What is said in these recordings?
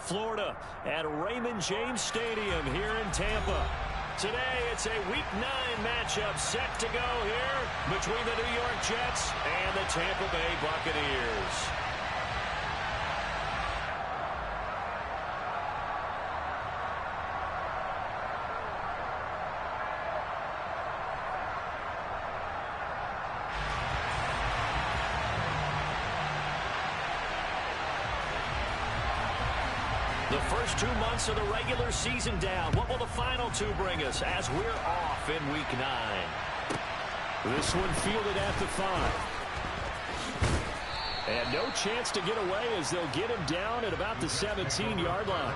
Florida at Raymond James Stadium here in Tampa. Today, it's a Week 9 matchup set to go here between the New York Jets and the Tampa Bay Buccaneers. The first 2 months of the regular season down. What will the final 2 bring us as we're off in Week 9? This one fielded at the 5. And no chance to get away as they'll get him down at about the 17-yard line.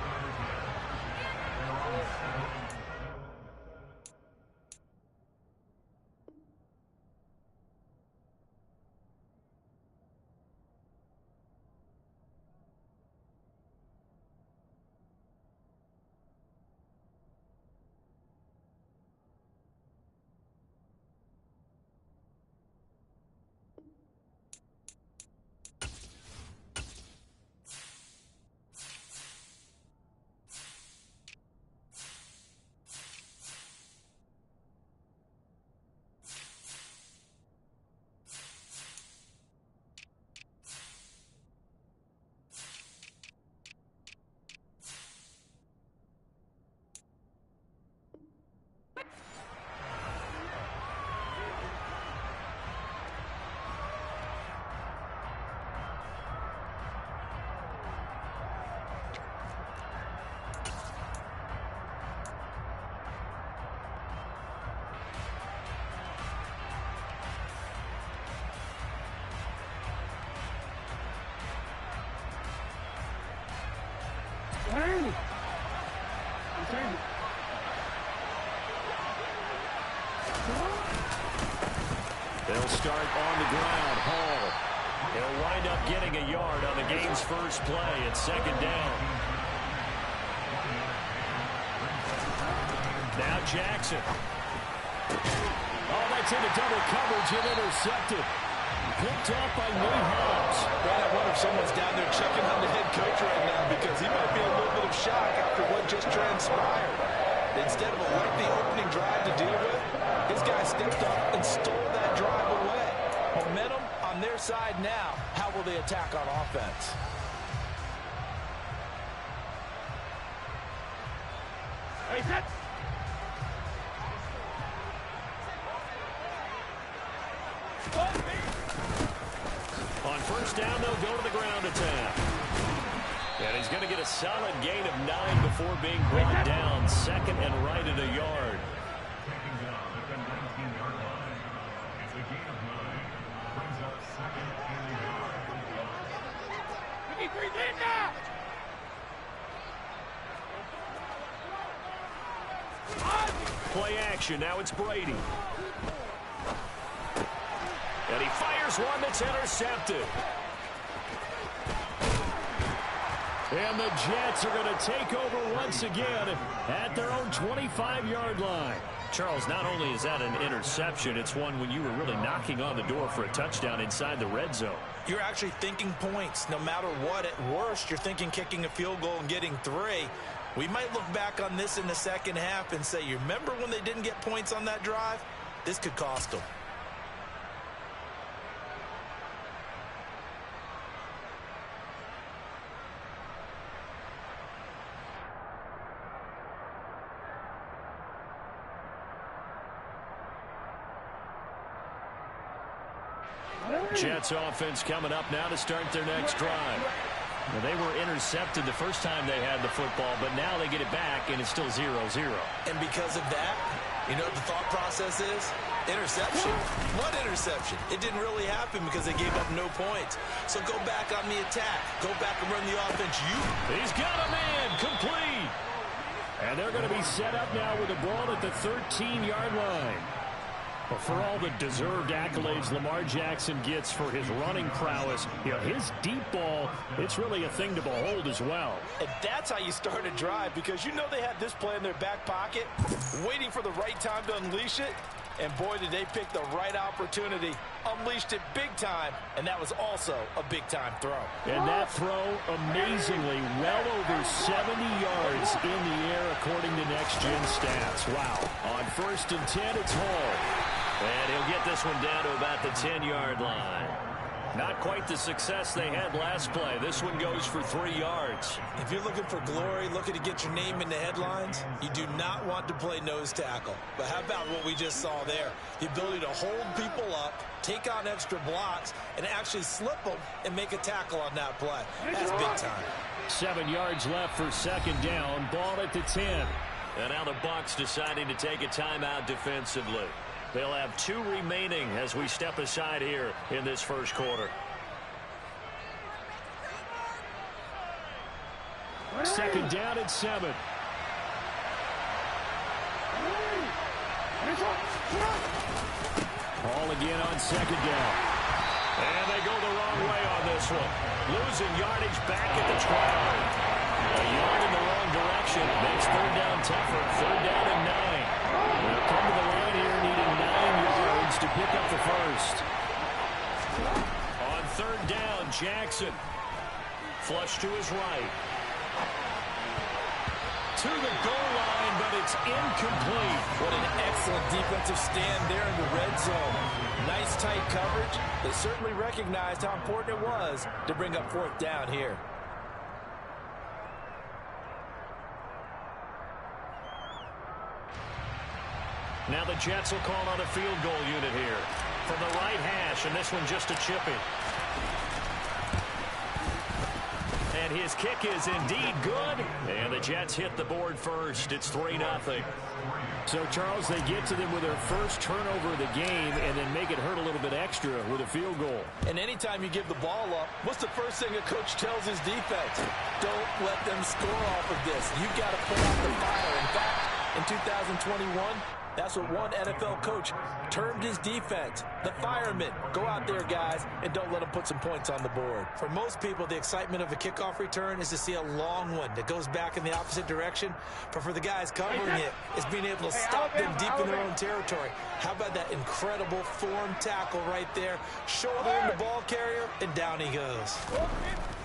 They'll start on the ground. Hall. He'll wind up getting a yard on the game's first play. It's second down. Now Jackson. Oh, that's into double coverage and intercepted. Picked off by Nate Hobbs. Man, I wonder if someone's down there checking on the head coach right now because he might be in a little bit of shock after what just transpired. Instead of a lengthy opening drive to deal with, his guy stepped up and stole that drive away. Momentum on their side now. How will they attack on offense? Hey, set. On first down, they'll go to the ground attack. And he's going to get a solid gain of 9 before being brought down. Second and right at a yard. Taking down at the 19-yard line. It's a gain of 9. Brings up second and a yard. Play action. Now it's Brady. And he fires one that's intercepted. And the Jets are going to take over once again at their own 25-yard line. Charles, not only is that an interception, it's one when you were really knocking on the door for a touchdown inside the red zone. You're actually thinking points. No matter what, at worst, you're thinking kicking a field goal and getting 3. We might look back on this in the second half and say, you remember when they didn't get points on that drive? This could cost them. Jets offense coming up now to start their next drive. Now, they were intercepted the first time they had the football, but now they get it back, and it's still 0-0. And because of that, you know what the thought process is? Interception. What interception? It didn't really happen because they gave up no points. So go back on the attack. Go back and run the offense. He's got a man. Complete. And they're going to be set up now with the ball at the 13-yard line. But for all the deserved accolades Lamar Jackson gets for his running prowess, you know, his deep ball, it's really a thing to behold as well. And that's how you start a drive, because you know they had this play in their back pocket, waiting for the right time to unleash it, And boy, did they pick the right opportunity. Unleashed it big time, and that was also a big-time throw. And that throw, amazingly, well over 70 yards in the air, according to next-gen stats. Wow. On 1st and 10, it's Hall. And he'll get this one down to about the 10-yard line. Not quite the success they had last play. This one goes for 3 yards. If you're looking for glory, looking to get your name in the headlines, you do not want to play nose tackle. But how about what we just saw there? The ability to hold people up, take on extra blocks, and actually slip them and make a tackle on that play. That's big time. 7 yards left for 2nd down. Ball at the 10. And now the Bucs deciding to take a timeout defensively. They'll have 2 remaining as we step aside here in this first quarter. 2nd down at 7. Ball again on 2nd down. And they go the wrong way on this one. Losing yardage back at the 12. A yard in the wrong direction makes 3rd down tougher. 3rd down and 9. They'll come to the line here needing 9 yards to pick up the first. On 3rd down, Jackson. Flush to his right. To the goal line, but it's incomplete. What an excellent defensive stand there in the red zone. Nice tight coverage. They certainly recognized how important it was to bring up 4th down here. Now the Jets will call on a field goal unit here. From the right hash, and this one just a chippy. And his kick is indeed good. And the Jets hit the board first. It's 3-0. So, Charles, they get to them with their first turnover of the game and then make it hurt a little bit extra with a field goal. And anytime you give the ball up, what's the first thing a coach tells his defense? Don't let them score off of this. You've got to put out the fire. In fact, in 2021, that's what one NFL coach termed his defense. The firemen. Go out there, guys, and don't let them put some points on the board. For most people, the excitement of a kickoff return is to see a long one that goes back in the opposite direction. But for the guys covering it, it's being able to stop them deep in their own territory. How about that incredible form tackle right there? Shoulder in the ball carrier, and down he goes.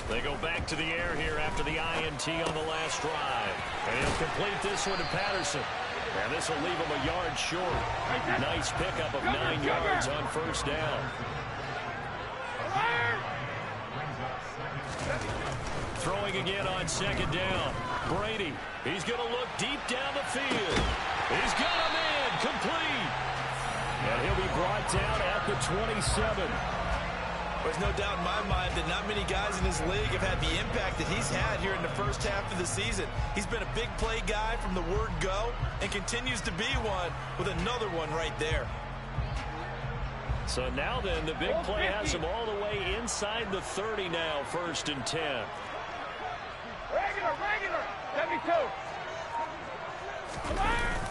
They go back to the air here after the INT on the last drive. And he'll complete this one to Patterson. And this will leave him a yard short. Nice pickup of 9 yards on 1st down. Throwing again on 2nd down. Brady, he's going to look deep down the field. He's got a man complete. And he'll be brought down at the 27. There's no doubt in my mind that not many guys in this league have had the impact that he's had here in the first half of the season. He's been a big play guy from the word go and continues to be one with another one right there. So now then, the big play has him all the way inside the 30 now, 1st and 10. Regular, 72.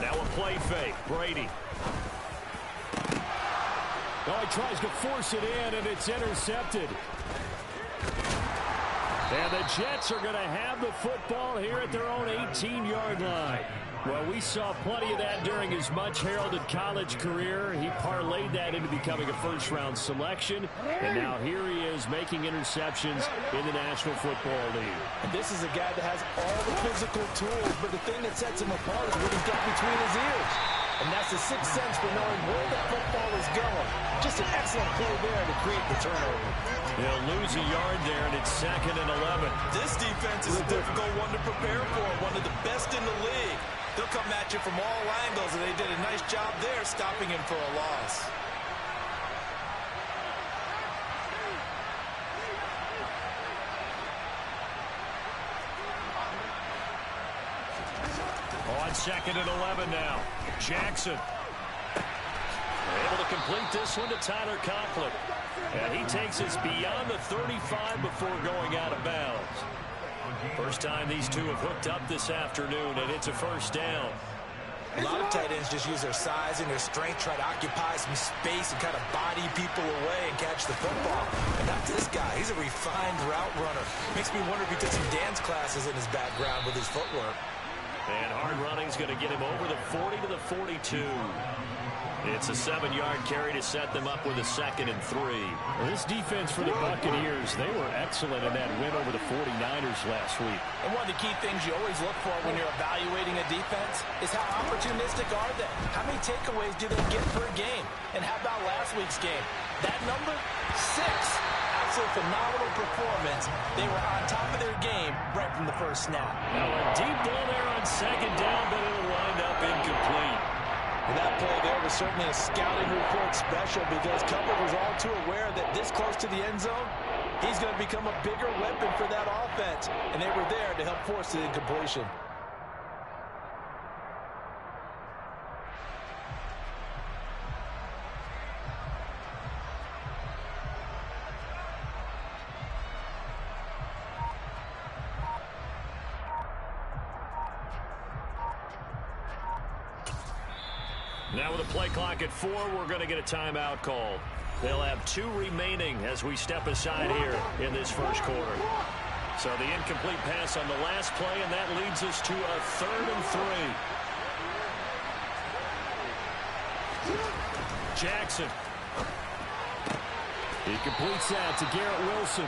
Now a play fake, Brady. Oh, he tries to force it in, and it's intercepted. And the Jets are going to have the football here at their own 18-yard line. Well, we saw plenty of that during his much-heralded college career. He parlayed that into becoming a first-round selection, and now here he is making interceptions in the National Football League. And this is a guy that has all the physical tools, but the thing that sets him apart is what he's got between his ears. And that's the sixth sense for knowing where the football is going. Just an excellent play there to create the turnover. They'll lose a yard there, and it's 2nd and 11. This defense is a difficult one to prepare for, one of the best in the league. They'll come at you from all angles, and they did a nice job there stopping him for a loss. On 2nd and 11 now. Jackson. Able to complete this one to Tyler Conklin. And he takes us beyond the 35 before going out of bounds. First time these two have hooked up this afternoon, and it's a 1st down. A lot of tight ends just use their size and their strength, try to occupy some space and kind of body people away and catch the football. And not this guy. He's a refined route runner. Makes me wonder if he took some dance classes in his background with his footwork. And hard running's going to get him over the 40 to the 42. It's a 7-yard carry to set them up with a 2nd and 3. Well, this defense for the Buccaneers, they were excellent in that win over the 49ers last week. And one of the key things you always look for when you're evaluating a defense is how opportunistic are they? How many takeaways do they get per game? And how about last week's game? That number, 6. Absolute phenomenal performance. They were on top of their game right from the first snap. Now a deep ball there on 2nd down, but it'll wind up incomplete. And that play there was certainly a scouting report special because Cutler was all too aware that this close to the end zone, he's going to become a bigger weapon for that offense. And they were there to help force the incompletion. Now with a play clock at 4, we're going to get a timeout call. They'll have 2 remaining as we step aside here in this first quarter. So the incomplete pass on the last play, and that leads us to a 3rd and 3. Jackson. He completes that to Garrett Wilson.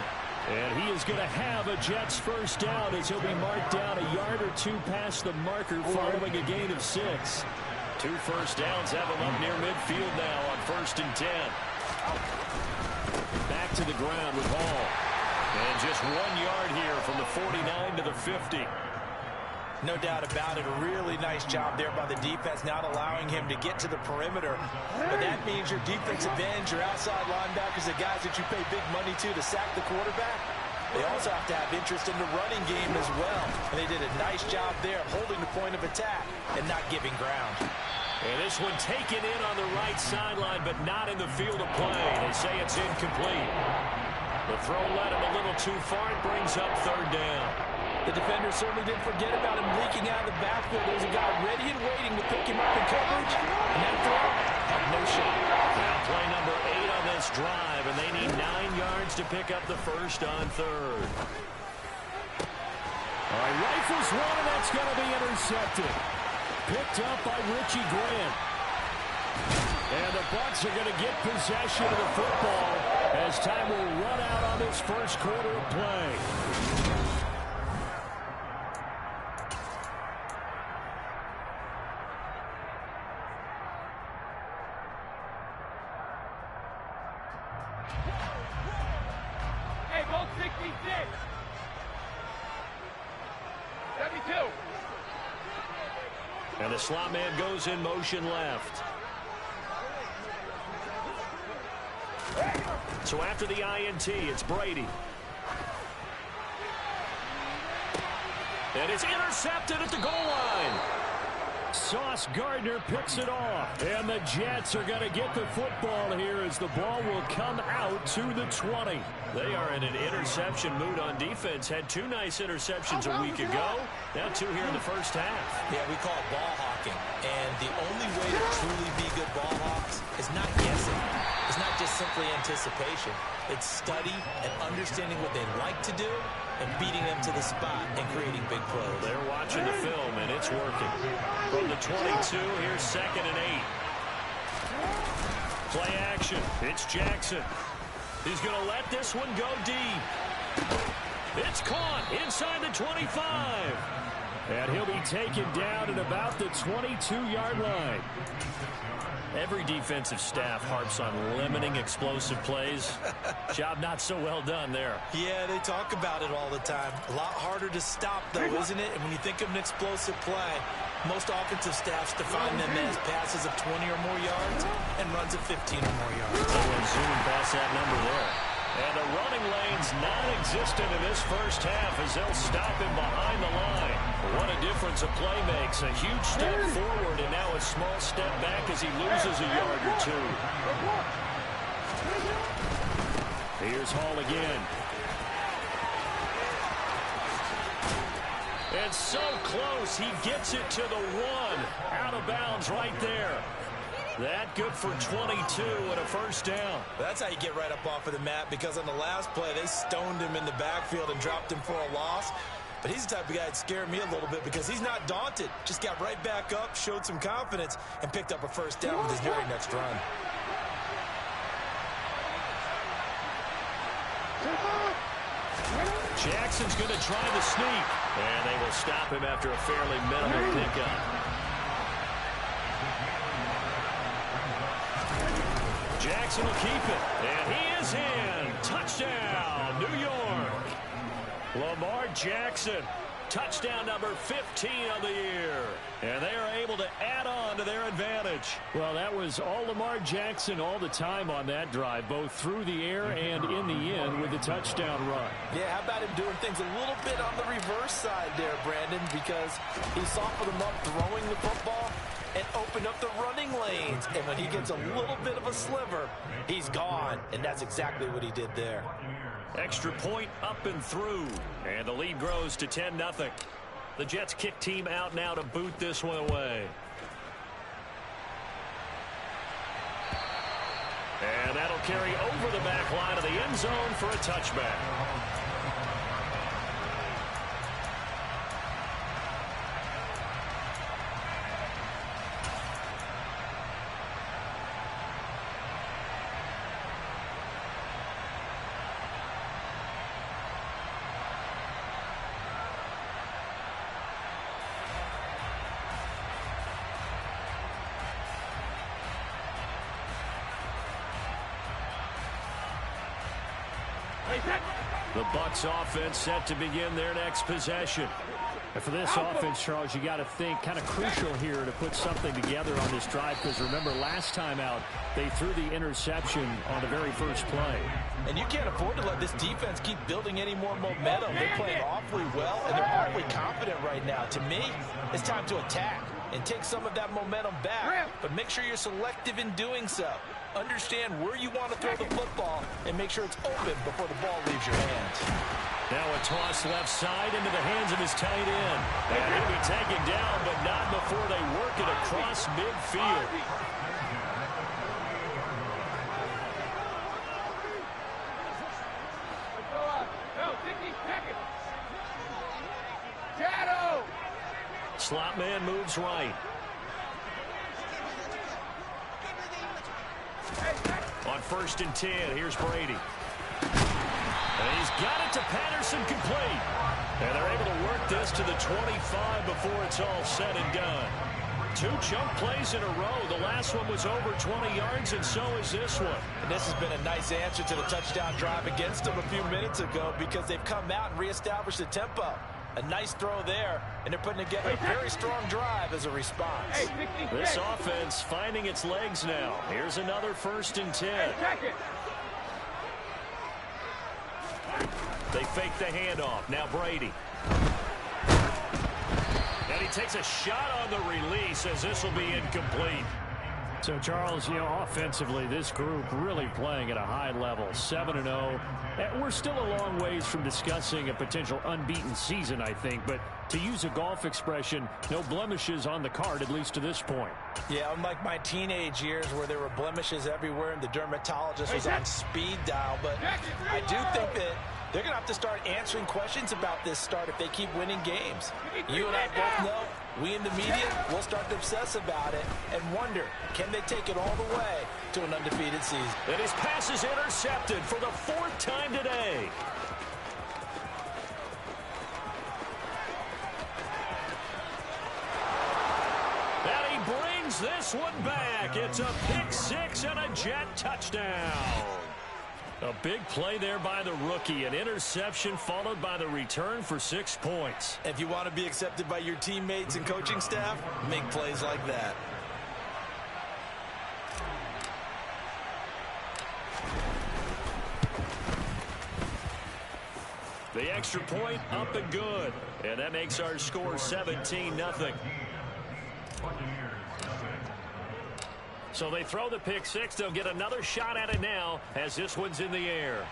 And he is going to have a Jets first down as he'll be marked down a yard or 2 past the marker following a gain of 6. 2 first downs have him up near midfield now on 1st and 10. Back to the ground with Hall. And just 1 yard here from the 49 to the 50. No doubt about it. A really nice job there by the defense, not allowing him to get to the perimeter. But that means your defensive ends, your outside linebackers, the guys that you pay big money to sack the quarterback, they also have to have interest in the running game as well. And they did a nice job there holding the point of attack and not giving ground. And this one taken in on the right sideline, but not in the field of play. They say it's incomplete. The throw led him a little too far. It brings up 3rd down. The defender certainly didn't forget about him leaking out of the backfield. There's a guy ready and waiting to pick him up in coverage. And that throw had no shot. Now play number 8 on this drive, and they need 9 yards to pick up the first on 3rd. All right, rifles one, and that's going to be intercepted. Picked up by Richie Grant. And the Bucs are going to get possession of the football as time will run out on this first quarter of play. Hey, Bolt 66. 72. And the slot man goes in motion left. So after the INT, it's Brady. And it's intercepted at the goal line. Sauce Gardner picks it off. And the Jets are going to get the football here as the ball will come out to the 20. They are in an interception mood on defense. Had 2 nice interceptions a week ago. Now 2 here in the first half. Yeah, we call it ball hawking. And the only way to truly be good ball hawks is not guessing. It's not just simply anticipation. It's study and understanding what they like to do and beating them to the spot and creating big plays. They're watching the film, and it's working. From the 22, here's 2nd and 8. Play action. It's Jackson. He's going to let this one go deep. It's caught inside the 25. And he'll be taken down at about the 22-yard line. Every defensive staff harps on limiting explosive plays. Job not so well done there. Yeah, they talk about it all the time. A lot harder to stop, though, isn't it? And when you think of an explosive play, most offensive staffs define them as passes of 20 or more yards and runs of 15 or more yards. Someone zooming past that number there. And the running lane's non-existent in this first half as they'll stop him behind the line. What a difference a play makes. A huge step forward and now a small step back as he loses a yard or 2. Here's Hall again. And so close, he gets it to the 1. Out of bounds right there. That good for 22 and a first down. That's how you get right up off of the mat, because on the last play, they stoned him in the backfield and dropped him for a loss. but he's the type of guy that scared me a little bit because he's not daunted. Just got right back up, showed some confidence, and picked up a first down with his very next run. Jackson's going to try the sneak, and they will stop him after a fairly minimal pickup. Jackson will keep it, and he is in. Touchdown, New York. Lamar Jackson, touchdown number 15 of the year. And they are able to add on to their advantage. Well, that was all Lamar Jackson all the time on that drive, both through the air and in the end with the touchdown run. Yeah, how about him doing things a little bit on the reverse side there, Brandon, because he softened them up throwing the football and opened up the running lanes. And when he gets a little bit of a sliver, he's gone. And that's exactly what he did there. Extra point up and through. And the lead grows to 10-0. The Jets kick team out now to boot this one away. And that'll carry over the back line of the end zone for a touchback. The Bucs offense set to begin their next possession. And for this offense, Charles, you got to think kind of crucial here to put something together on this drive, because remember last time out they threw the interception on the very first play. And you can't afford to let this defense keep building any more momentum. They're playing awfully well, and they're awfully confident right now. To me, it's time to attack and take some of that momentum back, but make sure you're selective in doing so. Understand where you want to throw the football and make sure it's open before the ball leaves your hands. Now a toss left side into the hands of his tight end. And he'll be taken down, but not before they work it across midfield. Slot man moves right. On 1st and 10, here's Brady. And he's got it to Patterson, complete. And they're able to work this to the 25 before it's all said and done. 2 chunk plays in a row. The last one was over 20 yards, and so is this one. And this has been a nice answer to the touchdown drive against them a few minutes ago, because they've come out and reestablished the tempo. A nice throw there, and they're putting together a very strong drive as a response. This offense finding its legs now. Here's another 1st and 10. They fake the handoff. Now Brady. And he takes a shot on the release as this will be incomplete. So, Charles, offensively, this group really playing at a high level, 7-0. We're still a long ways from discussing a potential unbeaten season, I think. But to use a golf expression, no blemishes on the card, at least to this point. Yeah, unlike my teenage years where there were blemishes everywhere and the dermatologist was on speed dial. But I do think that they're going to have to start answering questions about this start if they keep winning games. You and I both know, we in the media, will start to obsess about it and wonder, can they take it all the way to an undefeated season? And his pass is intercepted for the 4th time today. And he brings this one back. It's a pick 6 and a Jet touchdown. A big play there by the rookie. An interception followed by the return for 6 points. If you want to be accepted by your teammates and coaching staff, make plays like that. The extra point up and good. And that makes our score 17-0. So they throw the pick 6. They'll get another shot at it now as this one's in the air.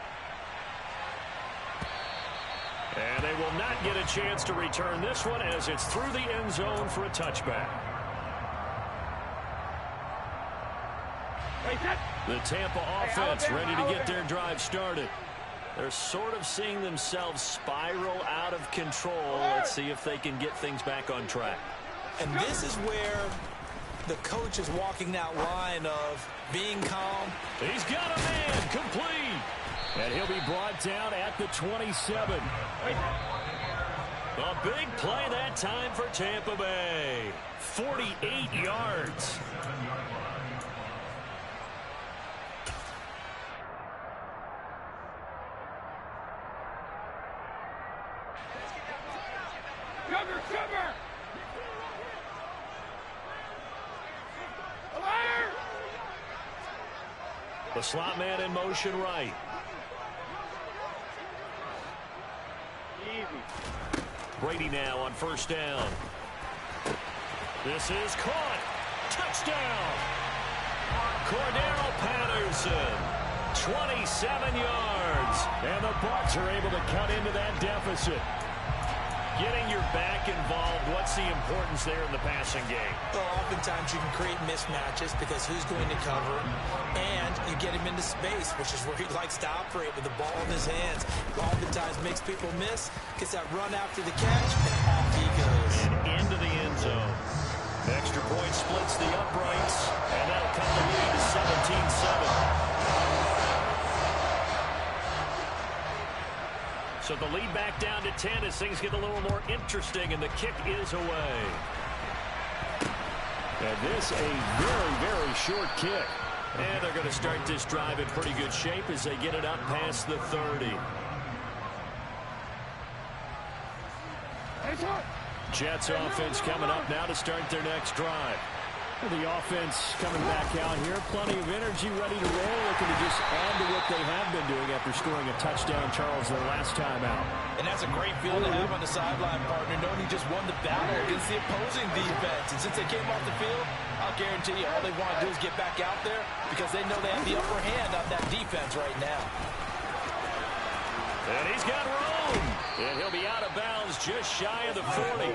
And they will not get a chance to return this one as it's through the end zone for a touchback. The Tampa offense ready to get their drive started. They're sort of seeing themselves spiral out of control. Let's see if they can get things back on track. And this is where the coach is walking that line of being calm. He's got a man complete. And he'll be brought down at the 27. A big play that time for Tampa Bay. 48 yards. Cover, cover! The slot man in motion right. Brady now on first down. This is caught. Touchdown. Cordero Patterson. 27 yards. And the Bucs are able to cut into that deficit. Getting your back involved, what's the importance there in the passing game? Well, oftentimes you can create mismatches because who's going to cover, and you get him into space, which is where he likes to operate with the ball in his hands. Oftentimes makes people miss, gets that run after the catch, and off he goes. And into the end zone. Extra point splits the uprights, and that'll cut the lead to 17-7. So the lead back down to 10 as things get a little more interesting, and the kick is away. And this a very, very short kick. And they're going to start this drive in pretty good shape as they get it up past the 30. Jets offense coming up now to start their next drive. The offense coming back out here. Plenty of energy, ready to roll. Looking to just add to what they have been doing after scoring a touchdown, Charles, their last time out. And that's a great feeling to have on the sideline, partner, knowing you just won the battle against the opposing defense. And since they came off the field, I'll guarantee you all they want to do is get back out there because they know they have the upper hand on that defense right now. And he's got room. And he'll be out of bounds just shy of the 40.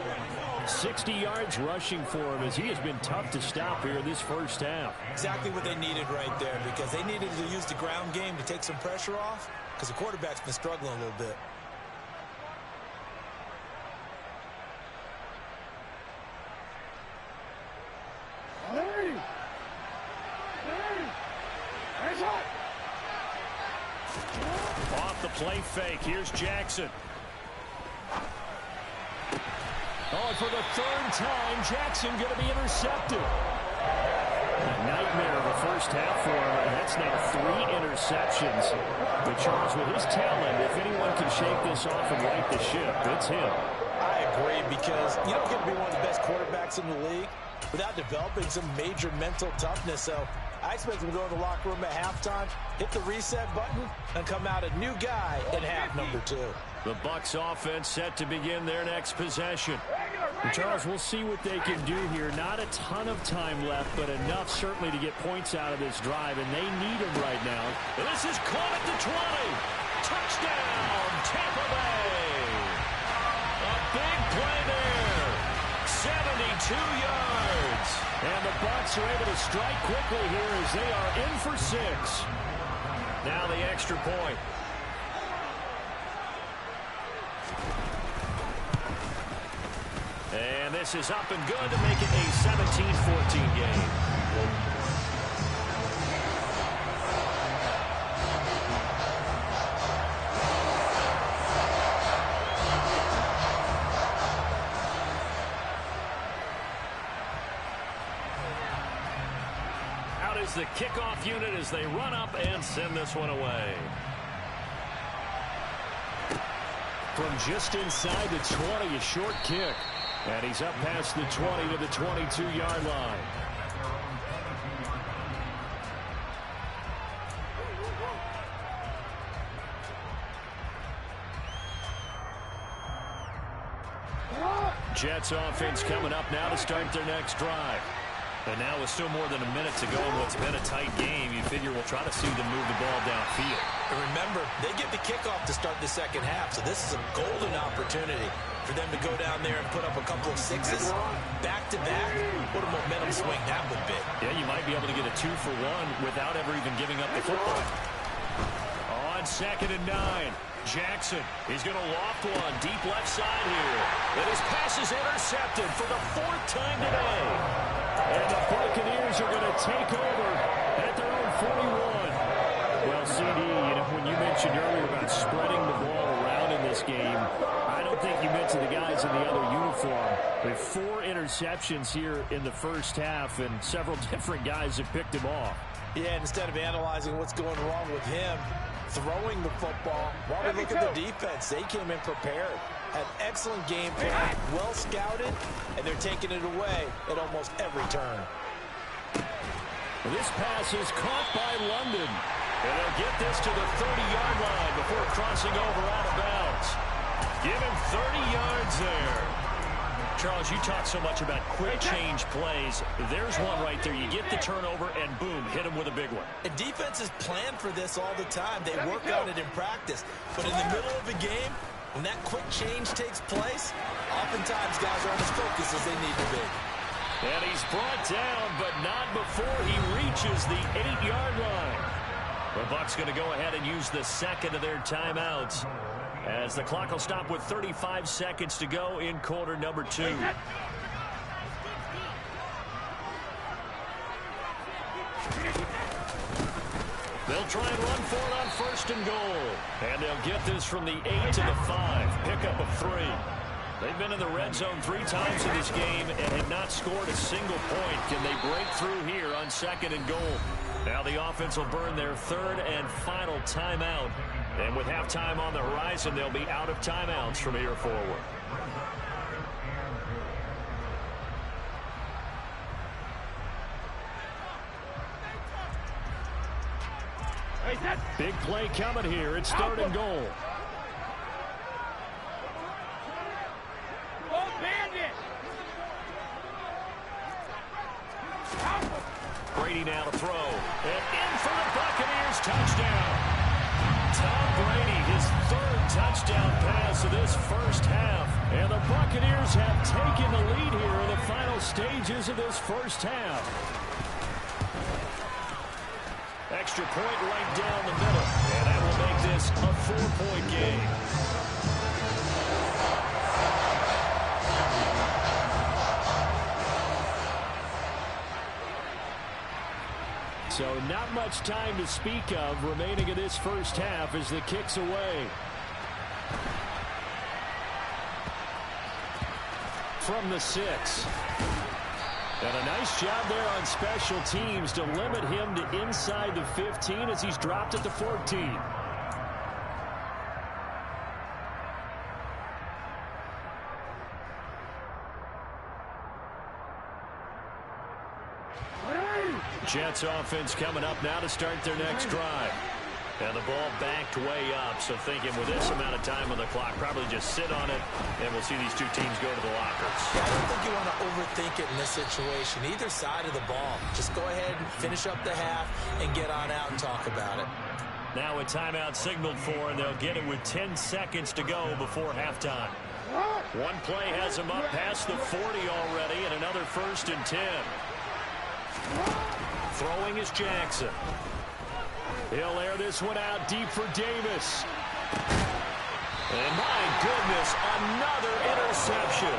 60 yards rushing for him as he has been tough to stop here this first half. Exactly what they needed right there because they needed to use the ground game to take some pressure off because the quarterback's been struggling a little bit. Off the play fake. Here's Jackson. Oh, for the third time, Jackson going to be intercepted. A nightmare of a first half for him, and that's now 3 interceptions. But Charles, with his talent, if anyone can shake this off and right the ship, it's him. I agree because you don't get to be one of the best quarterbacks in the league without developing some major mental toughness. So I expect him to go to the locker room at halftime, hit the reset button, and come out a new guy in half number 2. The Bucs offense set to begin their next possession. And Charles, we'll see what they can do here. Not a ton of time left, but enough certainly to get points out of this drive, and they need them right now. This is caught at the 20. Touchdown, Tampa Bay. A big play there. 72 yards. And the Bucs are able to strike quickly here as they are in for 6. Now the extra point. And this is up and good to make it a 17-14 game. Out is the kickoff unit as they run up and send this one away. From just inside the 20, a short kick. And he's up past the 20 to the 22-yard line. Jets offense coming up now to start their next drive. And now with still more than a minute to go in what's been a tight game, you figure we'll try to see them move the ball downfield. And remember, they get the kickoff to start the second half, so this is a golden opportunity for them to go down there and put up a couple of 6s back-to-back. What a momentum swing that would be. Yeah, you might be able to get a 2-for-1 without ever even giving up the football. On 2nd and 9. Jackson, he's going to loft one deep left side here. And his pass is intercepted for the 4th time today. And the Buccaneers are going to take over at their own 41. Well, CD, when you mentioned earlier about spreading the ball around in this game, I don't think you meant to the guys in the other uniform. With 4 interceptions here in the first half, and several different guys have picked him off. Yeah, instead of analyzing what's going wrong with him, throwing the football, while we look at the defense, they came in prepared. An excellent game plan, well scouted, and they're taking it away at almost every turn. This pass is caught by London. And they'll get this to the 30-yard line before crossing over out of bounds. Give him 30 yards there. Charles, you talk so much about quick change plays. There's one right there. You get the turnover, and boom, hit him with a big one. And defenses plan for this all the time. They work on it in practice. But in the middle of the game, when that quick change takes place, oftentimes guys aren't as focused as they need to be. And he's brought down, but not before he reaches the 8-yard line. The Bucs going to go ahead and use the second of their timeouts, as the clock will stop with 35 seconds to go in quarter number 2. They'll try and run for it on 1st and goal. And they'll get this from the 8 to the 5. Pickup of 3. They've been in the red zone 3 times in this game and have not scored a single point. Can they break through here on 2nd and goal? Now the offense will burn their 3rd and final timeout. And with halftime on the horizon, they'll be out of timeouts from here forward. Big play coming here. It's 3rd and goal. Brady now to throw. And in for the Buccaneers. Touchdown. Tom Brady, his 3rd touchdown pass of this first half. And the Buccaneers have taken the lead here in the final stages of this first half. Extra point right down the middle. And that will make this a 4-point game. So not much time to speak of remaining in this first half as the kick's away. From the 6. And a nice job there on special teams to limit him to inside the 15 as he's dropped at the 14. Jets offense coming up now to start their next drive. And the ball backed way up, so thinking with this amount of time on the clock, probably just sit on it, and we'll see these two teams go to the lockers. Yeah, I don't think you want to overthink it in this situation. Either side of the ball. Just go ahead and finish up the half and get on out and talk about it. Now a timeout signaled for, and they'll get it with 10 seconds to go before halftime. One play has them up past the 40 already, and another 1st and 10. Throwing is Jackson. He'll air this one out deep for Davis. And my goodness, another interception.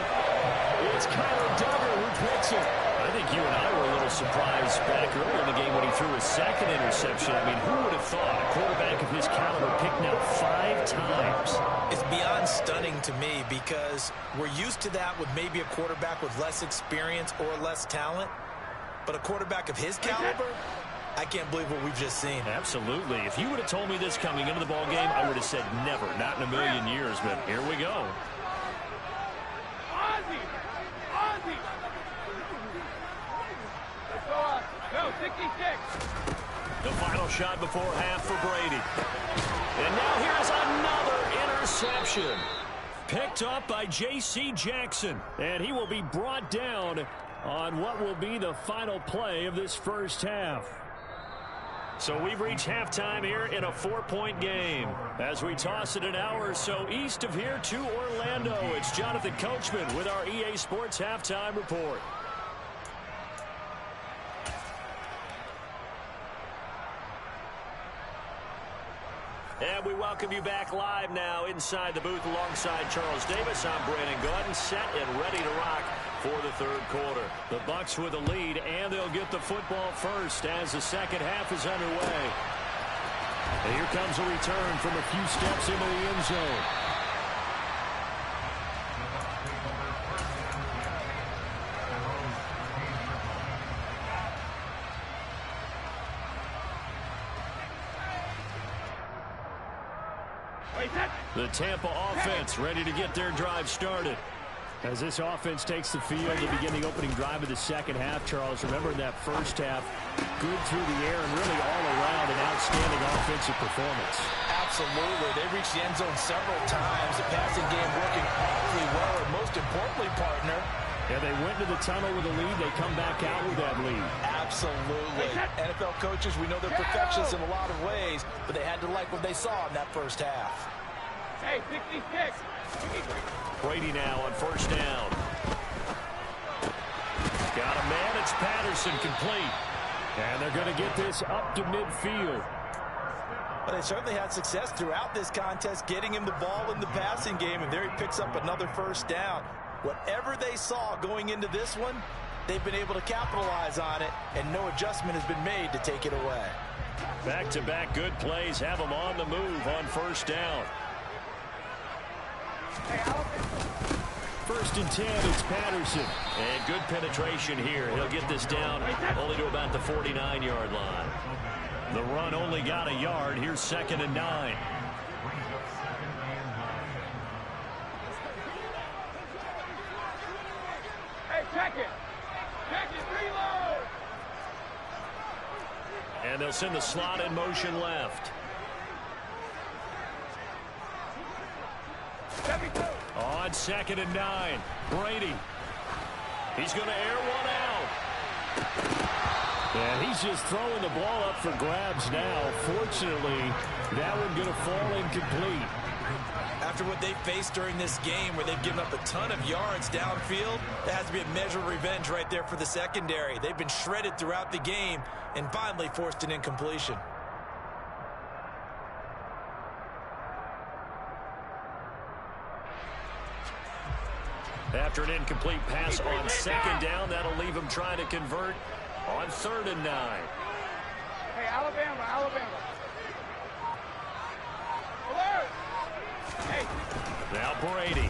It's Kyler Duggar who picks it. I think you and I were a little surprised back earlier in the game when he threw his 2nd interception. I mean, who would have thought a quarterback of his caliber picked now 5 times? It's beyond stunning to me because we're used to that with maybe a quarterback with less experience or less talent. But a quarterback of his caliber, I can't believe what we've just seen. Absolutely. If you would have told me this coming into the ball game, I would have said never, not in a million years. But here we go. Go, 66. The final shot before half for Brady. And now here's another interception. Picked up by J.C. Jackson. And he will be brought down on what will be the final play of this first half. So we've reached halftime here in a 4-point game. As we toss it an hour or so east of here to Orlando, it's Jonathan Coachman with our EA Sports Halftime Report. And we welcome you back live now inside the booth alongside Charles Davis. I'm Brandon Gordon, set and ready to rock for the third quarter. The Bucks with a lead, and they'll get the football first as the second half is underway. And here comes a return from a few steps into the end zone. The Tampa offense ready to get their drive started. As this offense takes the field to begin the opening drive of the second half, Charles, remember in that first half, good through the air and really all around an outstanding offensive performance. Absolutely. They reached the end zone several times. The passing game working awfully well, and most importantly, partner, yeah, they went to the tunnel with a lead. They come back out with that lead. Absolutely. NFL coaches, we know they're perfectionists in a lot of ways, but they had to like what they saw in that first half. Hey, 66. Brady now on first down. Got a man. It's Patterson, complete. And they're going to get this up to midfield. But they certainly had success throughout this contest, getting him the ball in the passing game, and there he picks up another first down. Whatever they saw going into this one, they've been able to capitalize on it, and no adjustment has been made to take it away. Back-to-back good plays have them on the move on first down. First and 10, it's Patterson. And good penetration here. He'll get this down only to about the 49-yard line. The run only got a yard. Here's 2nd and 9. Hey, check it. Check it, reload. And they'll send the slot in motion left. 72. On 2nd and 9, Brady. He's going to air one out. And he's just throwing the ball up for grabs now. Fortunately, that one going to fall incomplete. After what they faced during this game where they've given up a ton of yards downfield, that has to be a measure of revenge right there for the secondary. They've been shredded throughout the game and finally forced an incompletion. After an incomplete pass on 2nd down, that'll leave him trying to convert on 3rd and 9. Hey, Alabama, Alabama. Alert. Hey. Now Brady.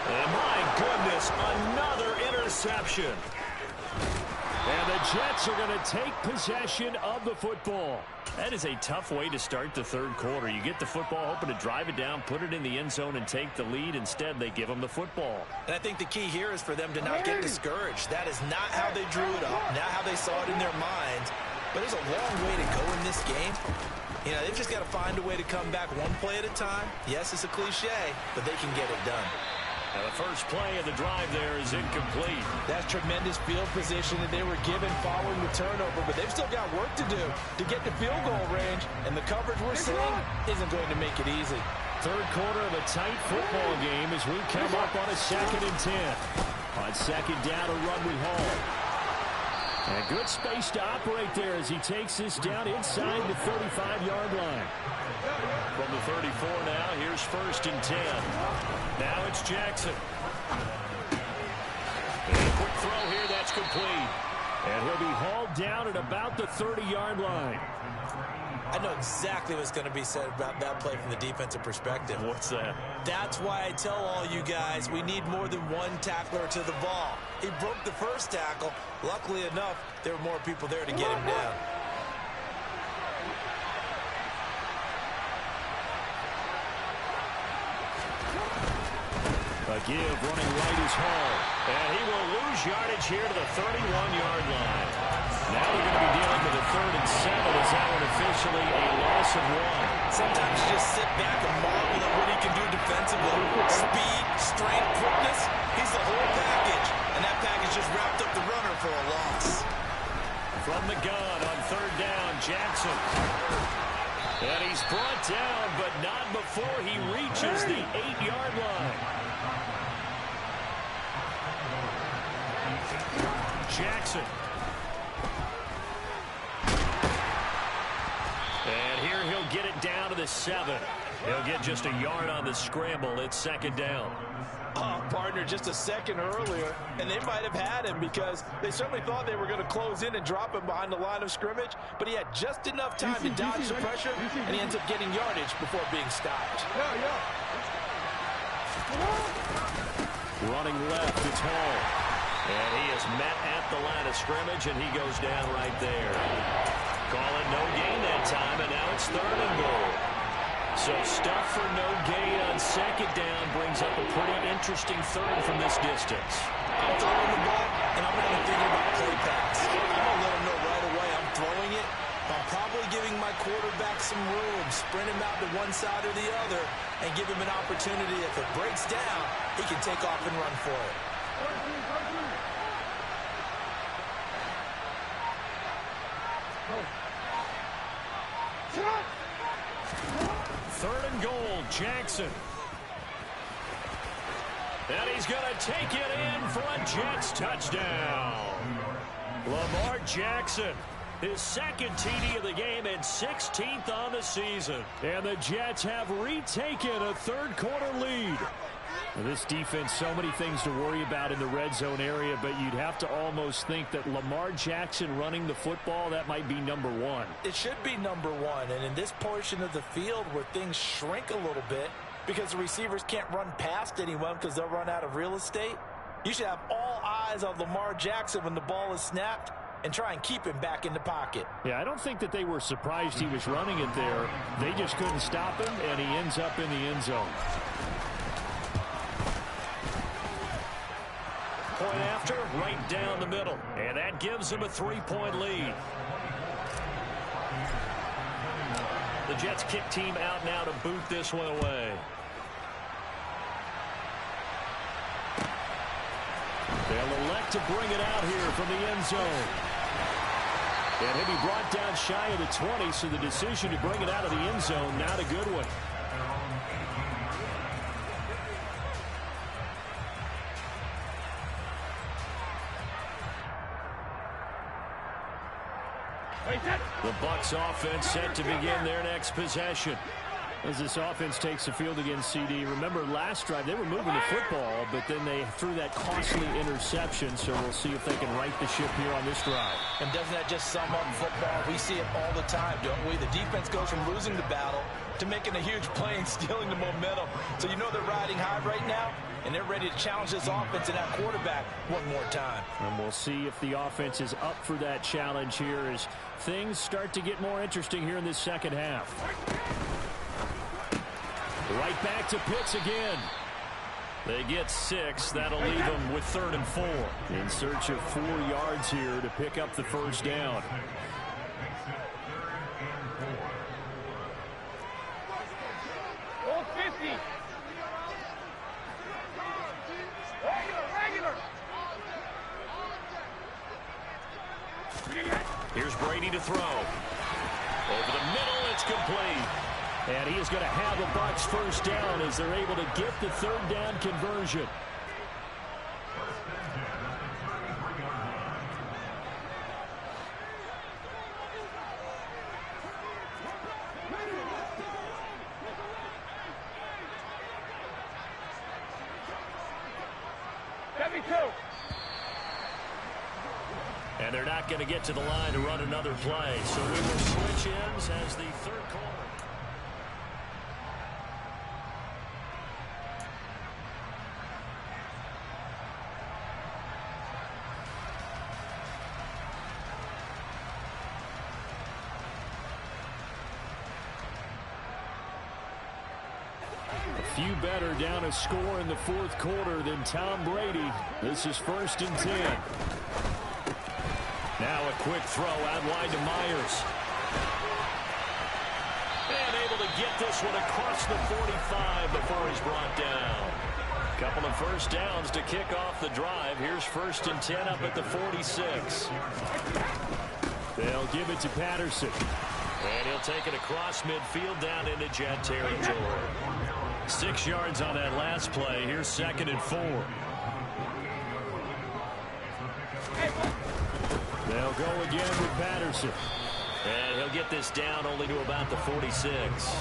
And my goodness, another interception. And the Jets are going to take possession of the football. That is a tough way to start the third quarter. You get the football, hoping to drive it down, put it in the end zone, and take the lead. Instead, they give them the football. And I think the key here is for them to not get discouraged. That is not how they drew it up, not how they saw it in their minds. But there's a long way to go in this game. You know, they've just got to find a way to come back one play at a time. Yes, it's a cliche, but they can get it done. Now the first play of the drive there is incomplete. That's tremendous field position that they were given following the turnover, but they've still got work to do to get to field goal range, and the coverage we're seeing isn't going to make it easy. Third quarter of a tight football game as we come up on a 2nd and 10. On 2nd down, a run with Hall. And good space to operate there as he takes this down inside the 35-yard line. From the 34 now, here's 1st and 10. Now it's Jackson. And a quick throw here, that's complete. And he'll be hauled down at about the 30-yard line. I know exactly what's going to be said about that play from the defensive perspective. What's that? That's why I tell all you guys we need more than one tackler to the ball. He broke the first tackle. Luckily enough, there were more people there to get him down. A give running right is Hall. And he will lose yardage here to the 31-yard line. Now they're going to be dealing with a 3rd and 7 as that one officially a loss of 1. Sometimes you just sit back and marvel at what he can do defensively. Speed, strength, quickness, he's the whole package. And that package just wrapped up the runner for a loss. From the gun on 3rd down, Jackson. And he's brought down, but not before he reaches the 8-yard line. Jackson. And here he'll get it down to the 7. He'll get just a yard on the scramble. It's second down. Partner, just a second earlier, and they might have had him because they certainly thought they were going to close in and drop him behind the line of scrimmage, but he had just enough time to dodge the pressure, and he ends up getting yardage before being stopped. Running left, it's Hall. And he is met at the line of scrimmage, and he goes down right there. Call it no gain that time, and now it's 3rd and goal. So stuff for no gain on second down brings up a pretty interesting 3rd from this distance. I'm throwing the ball, and I'm not even thinking about play pass. I'm going to let him know right away I'm throwing it. I'm probably giving my quarterback some room, sprint him out to one side or the other, and give him an opportunity. If it breaks down, he can take off and run for it. Third and goal, Jackson. And he's going to take it in for a Jets touchdown. Lamar Jackson, his second TD of the game and 16th on the season. And the Jets have retaken a third-quarter lead. This defense, so many things to worry about in the red zone area, but you'd have to almost think that Lamar Jackson running the football, that might be number 1. It should be number 1, and in this portion of the field where things shrink a little bit because the receivers can't run past anyone because they'll run out of real estate, you should have all eyes on Lamar Jackson when the ball is snapped and try and keep him back in the pocket. Yeah, I don't think that they were surprised he was running it there. They just couldn't stop him, and he ends up in the end zone. Point after, right down the middle. And that gives them a 3-point lead. The Jets kick team out now to boot this one away. They'll elect to bring it out here from the end zone. And he'll be brought down shy of the 20, so the decision to bring it out of the end zone, not a good one. The Bucs offense set to begin their next possession. As this offense takes the field against CD. Remember last drive they were moving the football, but then they threw that costly interception, so we'll see if they can right the ship here on this drive. And doesn't that just sum up football? We see it all the time, don't we? The defense goes from losing the battle to making a huge play and stealing the momentum. So you know they're riding high right now, and they're ready to challenge this offense and that quarterback one more time. And we'll see if the offense is up for that challenge here as things start to get more interesting here in this second half. Right back to Pitts again. They get 6. That'll leave them with 3rd and 4. In search of 4 yards here to pick up the first down. Here's Brady to throw. Over the middle, it's complete. And he is going to have the Bucs first down as they're able to get the 3rd down conversion. And they're not going to get to the line to run another play. So we will switch ends as the 3rd quarter. Few better down a score in the 4th quarter than Tom Brady. This is 1st and 10. Now a quick throw out wide to Myers. And able to get this one across the 45 before he's brought down. Couple of first downs to kick off the drive. Here's 1st and 10 up at the 46. They'll give it to Patterson. And he'll take it across midfield down into Jet territory. 6 yards on that last play. Here's 2nd and 4. They'll go again with Patterson. And he'll get this down only to about the 46.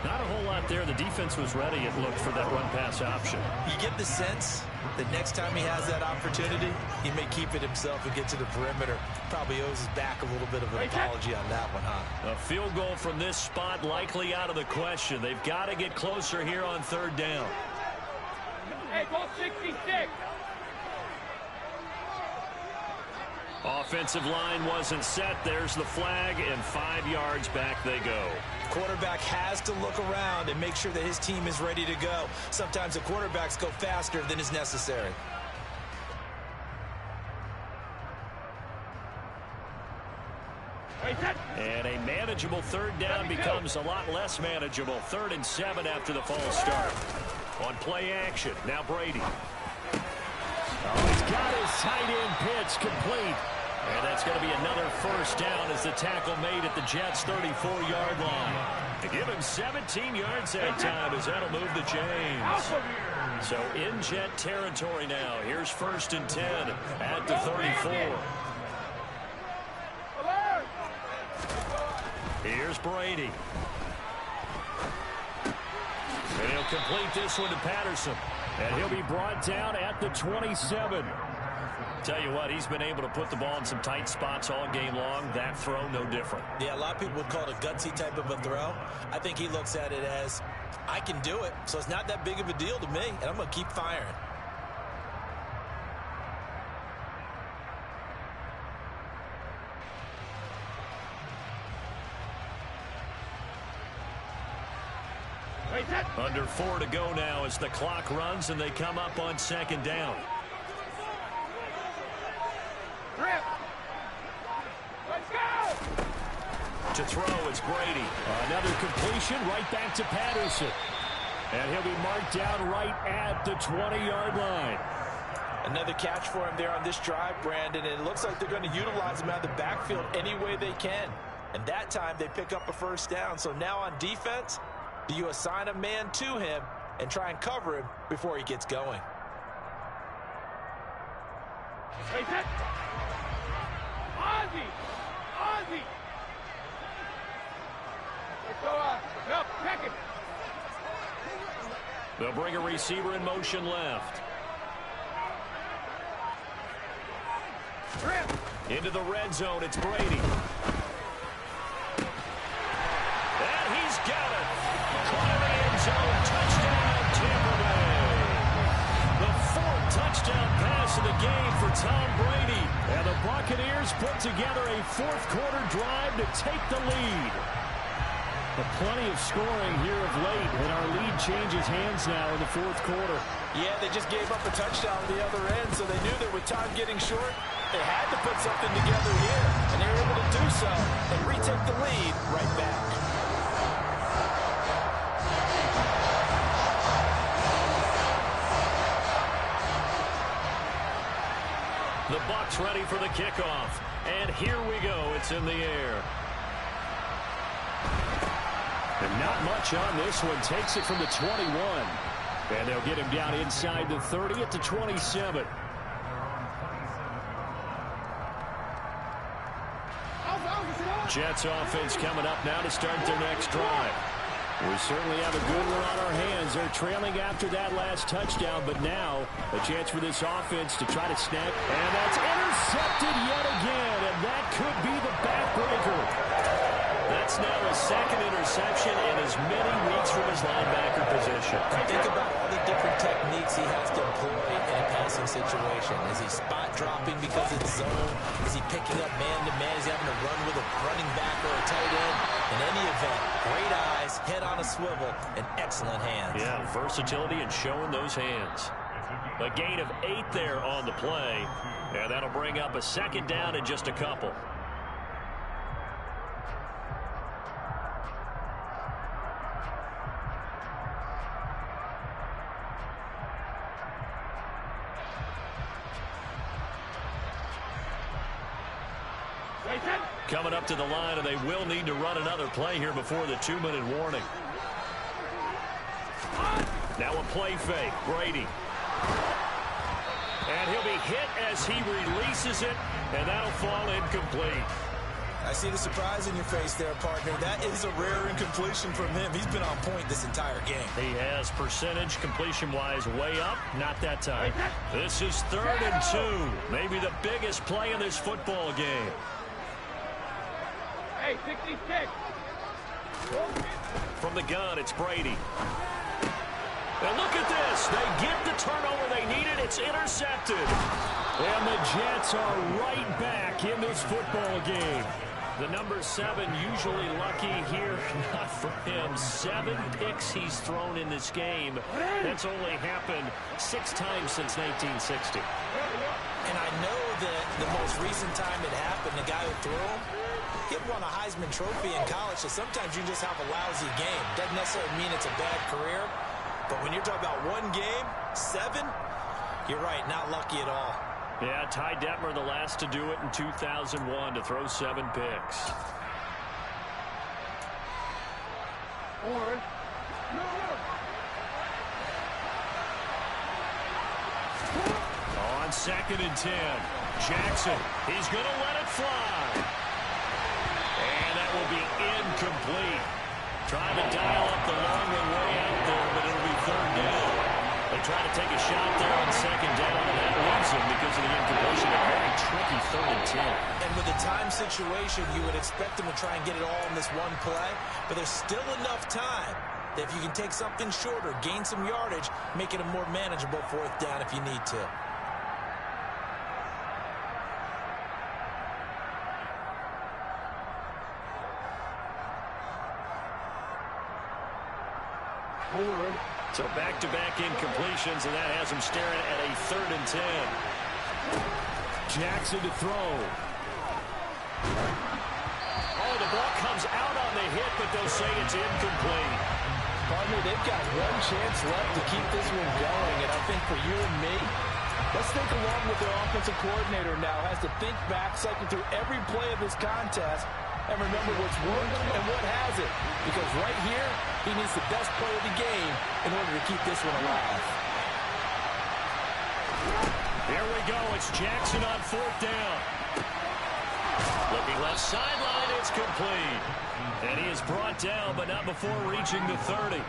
Not a whole lot there. The defense was ready, it looked, for that run-pass option. You get the sense that next time he has that opportunity, he may keep it himself and get to the perimeter. Probably owes his back a little bit of an apology on that one, huh? A field goal from this spot likely out of the question. They've got to get closer here on third down. Hey, go 66. Offensive line wasn't set. There's the flag, and 5 yards back they go. Quarterback has to look around and make sure that his team is ready to go. Sometimes the quarterbacks go faster than is necessary. And a manageable third down becomes a lot less manageable. 3rd and 7 after the false start. On play action, now Brady. Oh, he's got his tight end pitch complete. And that's going to be another first down as the tackle made at the Jets' 34-yard line. To give him 17 yards that time as that'll move the chains. So in Jet territory now. Here's 1st and 10 at the 34. Here's Brady. And he'll complete this one to Patterson. And he'll be brought down at the 27. Tell you what, he's been able to put the ball in some tight spots all game long. That throw, no different. Yeah, a lot of people would call it a gutsy type of a throw. I think he looks at it as, I can do it, so it's not that big of a deal to me, and I'm going to keep firing. Under 4 to go now as the clock runs and they come up on 2nd down. Let's go! To throw, it's Brady. Another completion right back to Patterson. And he'll be marked down right at the 20-yard line. Another catch for him there on this drive, Brandon, and it looks like they're going to utilize him out of the backfield any way they can. And that time they pick up a first down. So now on defense, do you assign a man to him and try and cover him before he gets going? Ozzy! Ozzy! Let's go on. Up, check it. They'll bring a receiver in motion left. Into the red zone, it's Brady. And he's got it. Climbing end zone, touchdown, Tampa Bay. The 4th touchdown pass of the game for Tom Brady. And the Buccaneers put together a 4th quarter drive to take the lead. But plenty of scoring here of late, and our lead changes hands now in the 4th quarter. Yeah, they just gave up a touchdown on the other end, so they knew that with time getting short, they had to put something together here, and they were able to do so and retake the lead right back. The Bucs ready for the kickoff, and here we go. It's in the air. And not much on this one. Takes it from the 21. And they'll get him down inside the 30 at the 27. Jets offense coming up now to start their next drive. We certainly have a good one on our hands. They're trailing after that last touchdown, but now a chance for this offense to try to snap. And that's intercepted yet again, and that could be the backbreaker. That's now his 2nd interception in as many weeks from his linebacker position. Think about all the different techniques he has to employ in a passing situation. Is he spot dropping because it's zone? Is he picking up man-to-man? Is he having to run with a running back or a tight end? In any event, great eyes, head on a swivel, and excellent hands. Yeah, versatility and showing those hands. A gain of 8 there on the play, and that'll bring up a 2nd down in just a couple. Coming up to the line, and they will need to run another play here before the 2-minute warning. Now a play fake, Brady. And he'll be hit as he releases it, and that'll fall incomplete. I see the surprise in your face there, partner. That is a rare incompletion from him. He's been on point this entire game. He has percentage completion-wise way up. Not that time. This is 3rd and 2. Maybe the biggest play in this football game. Hey, 66. From the gun, it's Brady. And look at this. They get the turnover they needed. It's intercepted. And the Jets are right back in this football game. The number 7 usually lucky here. Not for him. 7 picks he's thrown in this game. That's only happened 6 times since 1960. And I know that the most recent time it happened, the guy who threw him, he won a Heisman Trophy in college, so sometimes you just have a lousy game. Doesn't necessarily mean it's a bad career, but when you're talking about one game, 7, you're right, not lucky at all. Yeah, Ty Detmer the last to do it in 2001 to throw 7 picks. On 2nd and 10, Jackson, he's going to let it fly. And that will be incomplete. Trying to dial up the long way out there, but it'll be 3rd down. They try to take a shot there on 2nd down, and that leaves them because of the incompletion. A very tricky 3rd and 10. And with a time situation, you would expect them to try and get it all in this one play, but there's still enough time that if you can take something shorter, gain some yardage, make it a more manageable 4th down if you need to. So back-to-back incompletions, and that has him staring at a 3rd and 10. Jackson to throw. Oh, the ball comes out on the hit, but they'll say it's incomplete. Partner, they've got one chance left to keep this one going, and I think for you and me, let's think along with their offensive coordinator now. Has to think back, cycle through every play of this contest, and remember what's worked and what hasn't. Because right here, he needs the best play of the game in order to keep this one alive. Here we go. It's Jackson on 4th down. Looking left sideline, it's complete. And he is brought down, but not before reaching the 30.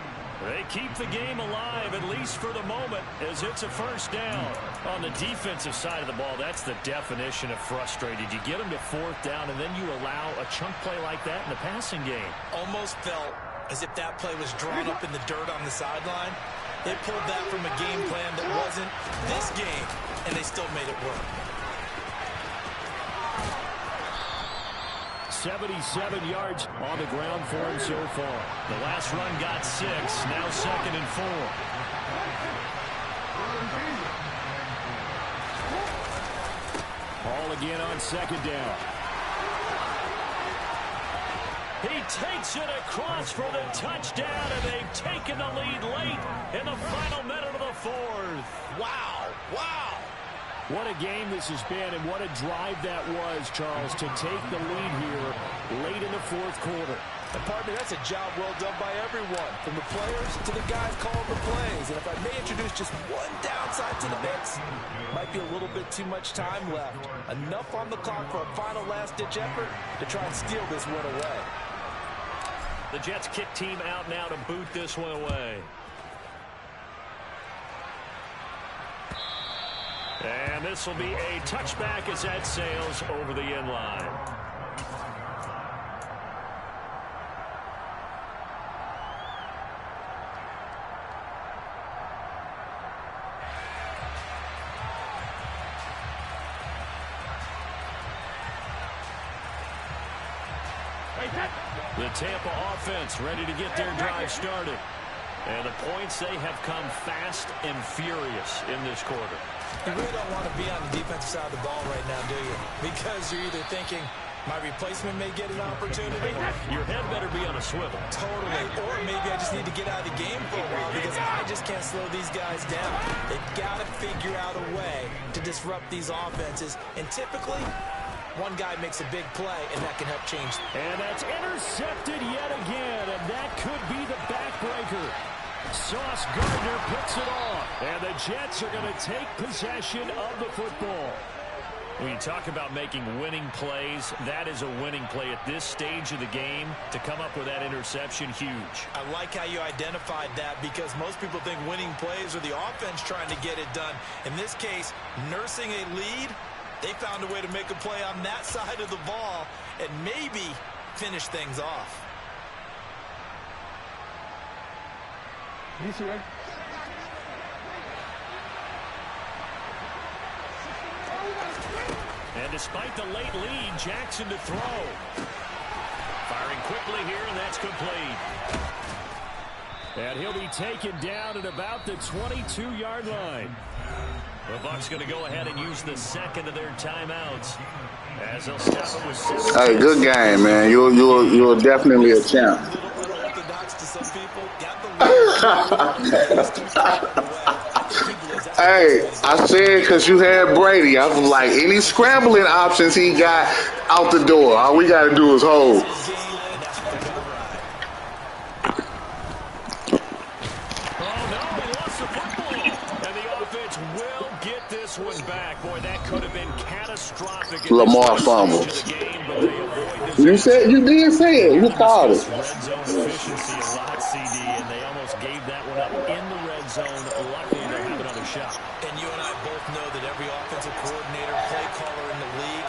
They keep the game alive, at least for the moment, as it's a 1st down. On the defensive side of the ball, that's the definition of frustrated. You get them to 4th down, and then you allow a chunk play like that in the passing game. Almost felt as if that play was drawn up in the dirt on the sideline. They pulled that from a game plan that wasn't this game, and they still made it work. 77 yards on the ground for him so far. The last run got 6, now 2nd and 4. Ball again on 2nd down. He takes it across for the touchdown, and they've taken the lead late in the final minute of the 4th. Wow, wow. What a game this has been, and what a drive that was, Charles, to take the lead here late in the 4th quarter. And partner, that's a job well done by everyone, from the players to the guys calling the plays. And if I may introduce just one downside to the mix, might be a little bit too much time left. Enough on the clock for a final last-ditch effort to try and steal this one away. The Jets kick team out now to boot this one away. And this will be a touchback as that sails over the end line. The Tampa offense ready to get their drive started. And the points, they have come fast and furious in this quarter. You really don't want to be on the defensive side of the ball right now, do you? Because you're either thinking, my replacement may get an opportunity. Your head better be on a swivel. Totally. Or maybe I just need to get out of the game for a while because I just can't slow these guys down. They've got to figure out a way to disrupt these offenses. And typically, one guy makes a big play, and that can help change. And that's intercepted yet again, and that could be the backbreaker. Sauce Gardner picks it off, and the Jets are going to take possession of the football. When you talk about making winning plays, that is a winning play at this stage of the game. To come up with that interception, huge. I like how you identified that, because most people think winning plays are the offense trying to get it done. In this case, nursing a lead, they found a way to make a play on that side of the ball and maybe finish things off. And despite the late lead, Jackson to throw. Firing quickly here, and that's complete. And he'll be taken down at about the 22-yard line. The Bucs going to go ahead and use the second of their timeouts, as they'll stop it with 7. Hey, good game, man. You're definitely a champ. Hey, I said because you had Brady, I was like, any scrambling options he got out the door. All we got to do is hold. Lamar fumbles. You did say it. You called it. Red zone efficiency a lot, CD, and they almost gave that one up in the red zone. Luckily, they have another shot. And you and I both know that every offensive coordinator, play caller in the league,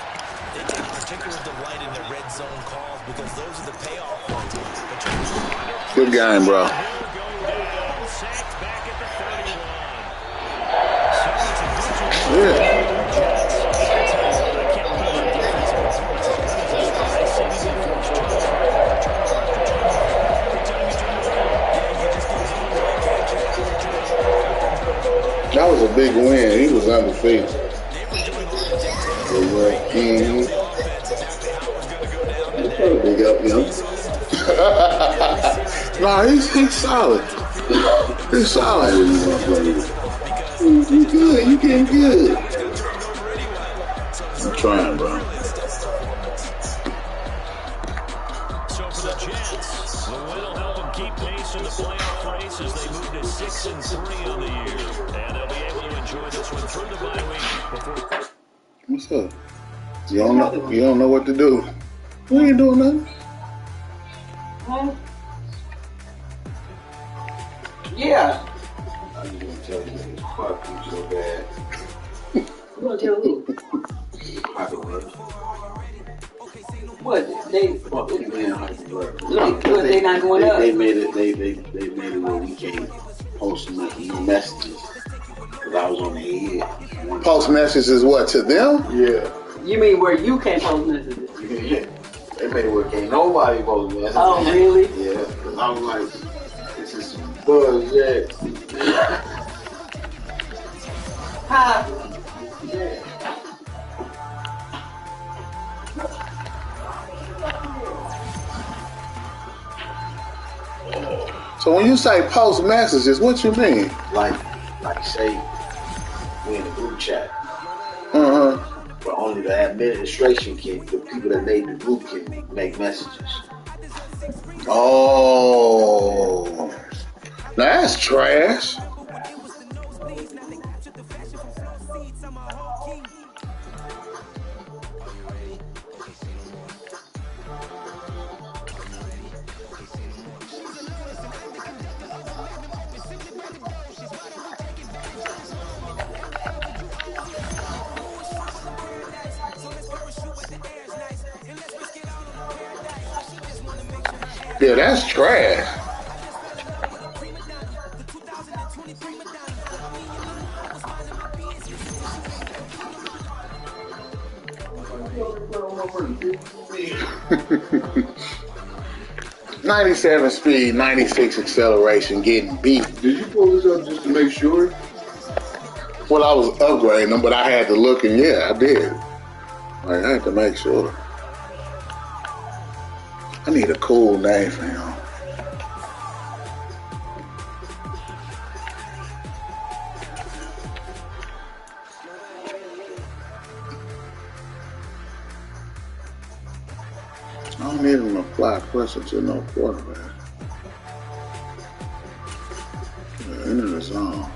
they take particular delight in the red zone calls because those are the payoff ones. Good game, bro. Sacked back at the 31. Yeah. That was a big win. He was undefeated. Big up, Nah, he's solid. He's solid. You good. You getting good. I'm trying, bro. So for the Jets, the win will help them keep pace in the playoff race as they move to 6-3 on the year. And they'll be able to enjoy this one through the bye week. What's up? You don't know what to do. We ain't doing nothing. Huh? Yeah. I'm just gonna tell you that fuck you so bad. You gonna tell who? What? They not going up. They made it. They made it where we can't post no messages. Cause I was on the head. Post messages is what, to them? Yeah. You mean where you can't post messages? Yeah. They made it where can't nobody post messages. Oh, really? Yeah. Cause I was like, this is some bullshit. Huh? Yeah. So when you say post messages, what you mean? Like say we in a group chat. But only the administration can, the people that made the group can make messages. Oh, that's trash. Yeah, that's trash. '97 speed, 96 acceleration, getting beat. Did you pull this up just to make sure? Well, I was upgrading them, but I had to look, and yeah, I did. Like, I had to make sure. I need a cool name for him. I don't need him to apply pressure to no quarterback. Yeah, into the zone.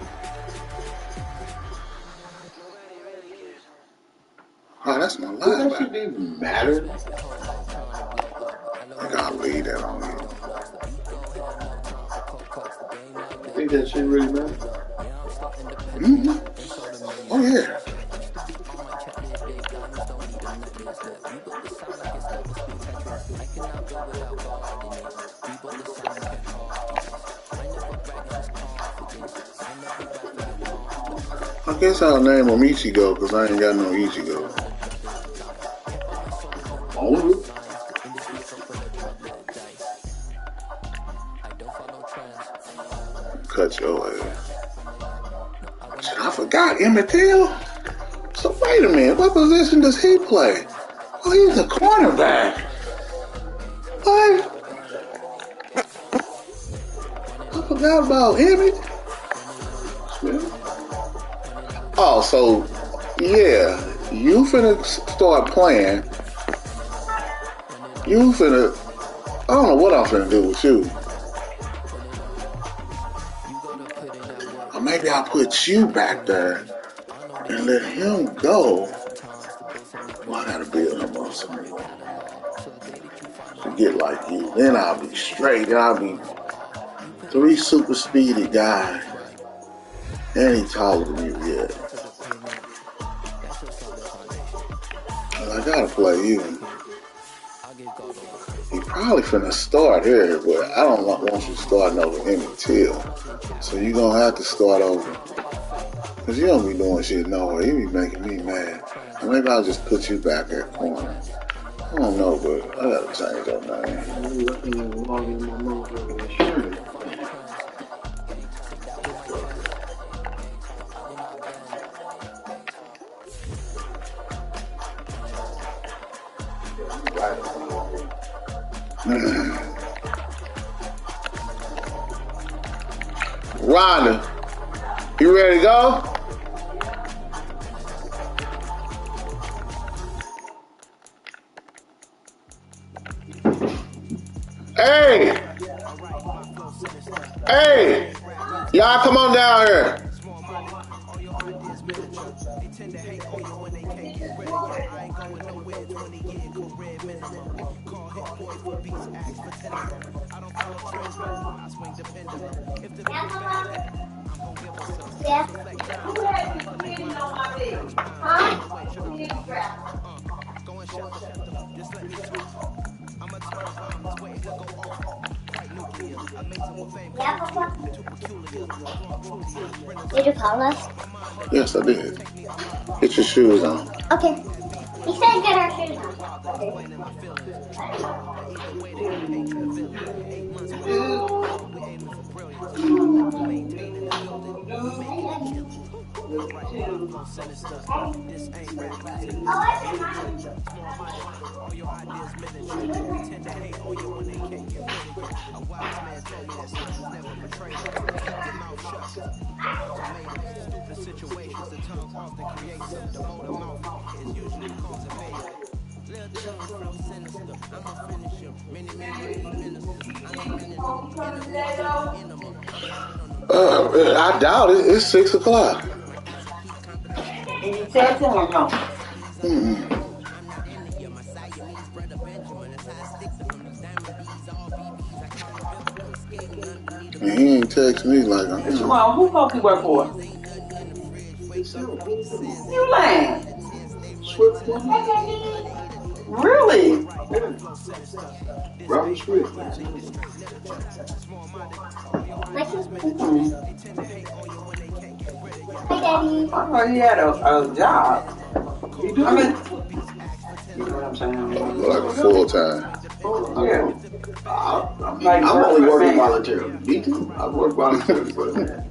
that's my Does that shit linebacker. even matter? I gotta leave that on here. You think that shit really matters? Mm-hmm. Oh, yeah. I guess I'll name him Ichigo because I ain't got no Ichigo. Only? Cut your ass. Shit, I forgot Emmett Till. So wait a minute, what position does he play? Oh, he's a cornerback. What? I forgot about Emmett. Oh, so yeah, you finna start playing. You finna. I don't know what I'm finna do with you. Or maybe I'll put you back there and let him go. Well, I gotta build him up some more. To get like you. Then I'll be straight. I'll be 3 super speedy guys. And he taller than you yet. Well, I gotta play you. He probably finna start here, but I don't want you starting over Emmett Till. So you gonna have to start over. Cause you don't be doing shit nowhere. You be making me mad. And maybe I'll just put you back at corner. I don't know, but I gotta change your name. Rhonda, you ready to go? Hey! Hey! Y'all come on down here. Yeah. Did you call us? Yes, I did. Get your shoes on. Okay. He said get our shoes on. I doubt it. It's 6 o'clock. And you said to him, no. And he ain't text me like I'm. What's wrong? Who folks you work for? You lying. Really? Robert Swift. Hi, Daddy. I thought he had a job. He do. I mean, you know what I'm saying? Like a full time. Yeah. I'm only working voluntarily. Me too. I work voluntarily for that.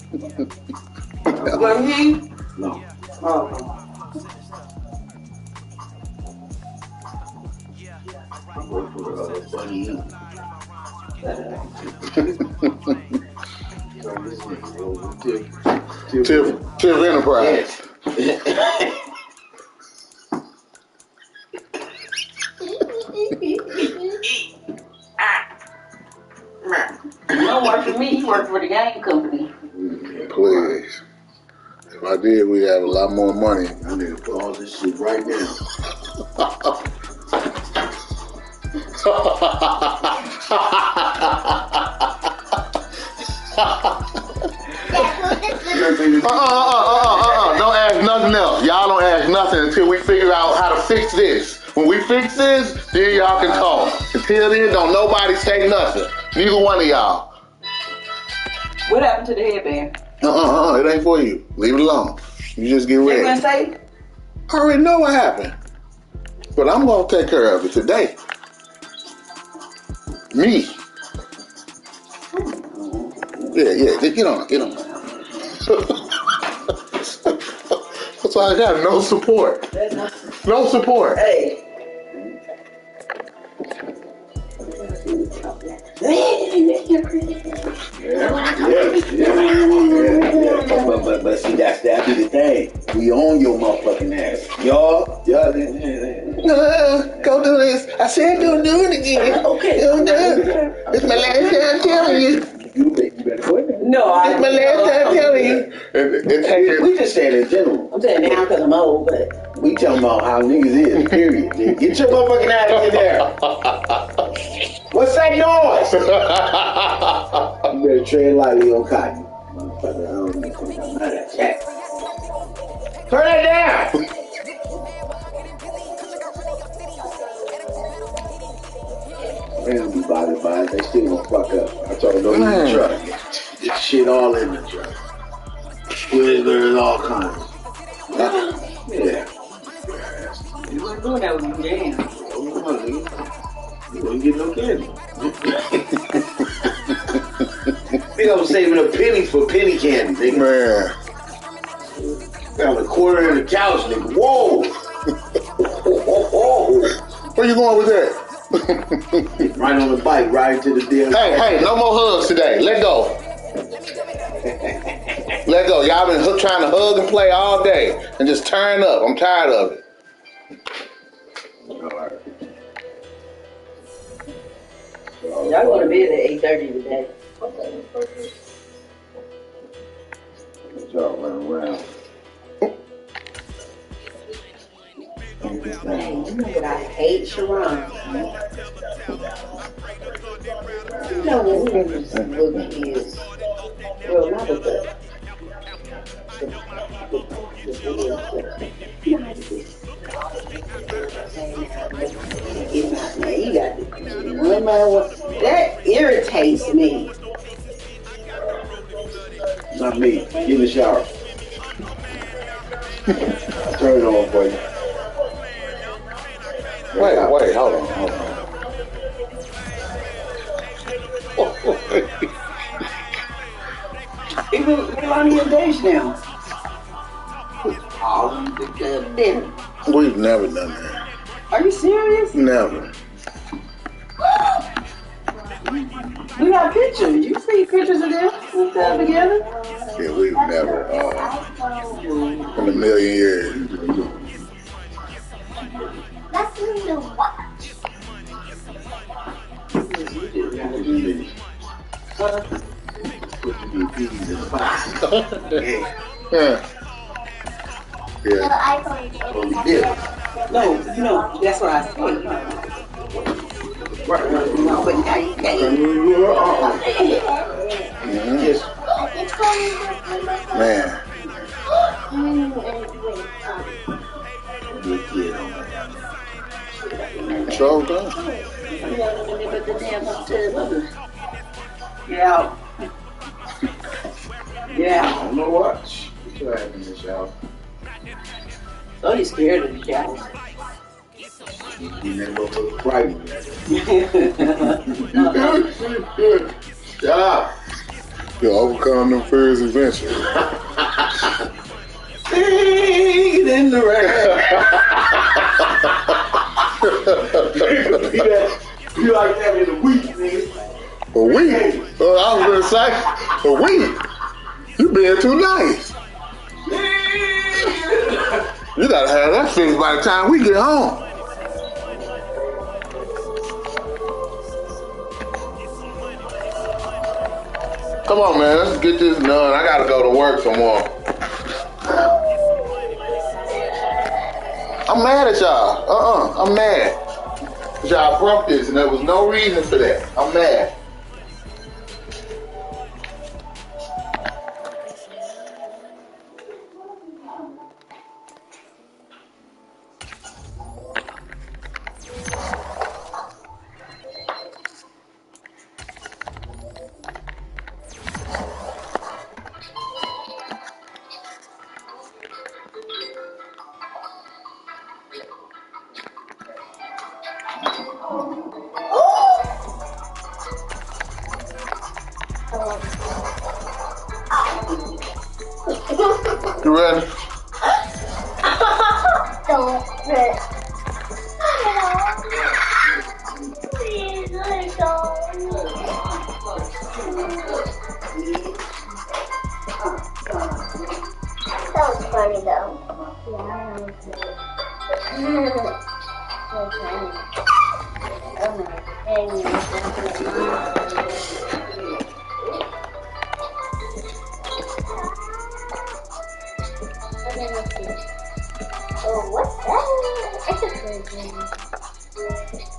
But he? No. Oh. I work for Buddy E. Tip Enterprise. You don't work for me, you work for the game company. Please. If I did, we'd have a lot more money. I need to put all this shit right now. Don't ask nothing else. Y'all don't ask nothing until we figure out how to fix this. When we fix this, then y'all can talk. Until then, don't nobody say nothing. Neither one of y'all. What happened to the headband? It ain't for you. Leave it alone. You just get ready. They gonna say? I already know what happened. But I'm gonna take care of it today. Me. Yeah, get on. That's why I got no support. No support. Hey. But see, that'd be the thing. We own your motherfucking ass. Y'all. Go do this. I said don't do it again. Okay. Don't do it. It's my last time telling you. You better quit it. No, It's my last time telling you. We just saying in general. I'm saying now because I'm old, but We talking about how niggas is, period. Get your motherfucking ass in there. What's that noise? You better tread lightly on cotton. Motherfucker, I don't know how to chat. Turn it down! They don't be bothered by it. They still gonna fuck up. I told them, don't use the truck. This shit all in the truck. Twizzlers, all kinds. Yeah. you weren't doing that with you, damn. You wouldn't get no candy. Think I was saving up pennies for penny candy, nigga. Man. Found a quarter in the couch, nigga. Whoa! Where you going with that? Right on the bike, riding to the damn. Hey, no more hugs today. Let go. Let go. Y'all been trying to hug and play all day and just turn up. I'm tired of it. Y'all go to bed at 8:30 today. Y'all run around. Man, you know what I hate, Sharon? You know when women's look is, well, not with the that irritates me. Not me. Get in the shower. I'll turn it on for you. Wait, hold on. People on your days now. All the good dinner. We've never done that. Are you serious? Never. We got pictures. You see pictures of them together? Yeah, we've never, in a million years. Let's do the watch. Yeah. The iPhone. No, that's what I said. No, but now you can't. Yes. It's called Man. So done. Yeah. Yeah. I don't know what. What's happening in the shower? So you scared of the shower. You never look frightened. Shut up. You overcome them fears eventually. Sing in the rain. You like that in a week, nigga. A week? I was gonna say, a week? You being too nice. You gotta have that fixed by the time we get home. Come on, man, let's get this done. I gotta go to work some more. I'm mad at y'all. I'm mad. Y'all broke this, and there was no reason for that. I'm mad. You ready? Don't rip. Please let go. That was funny though. Yeah, that was good. Oh, what's that? It's a good game.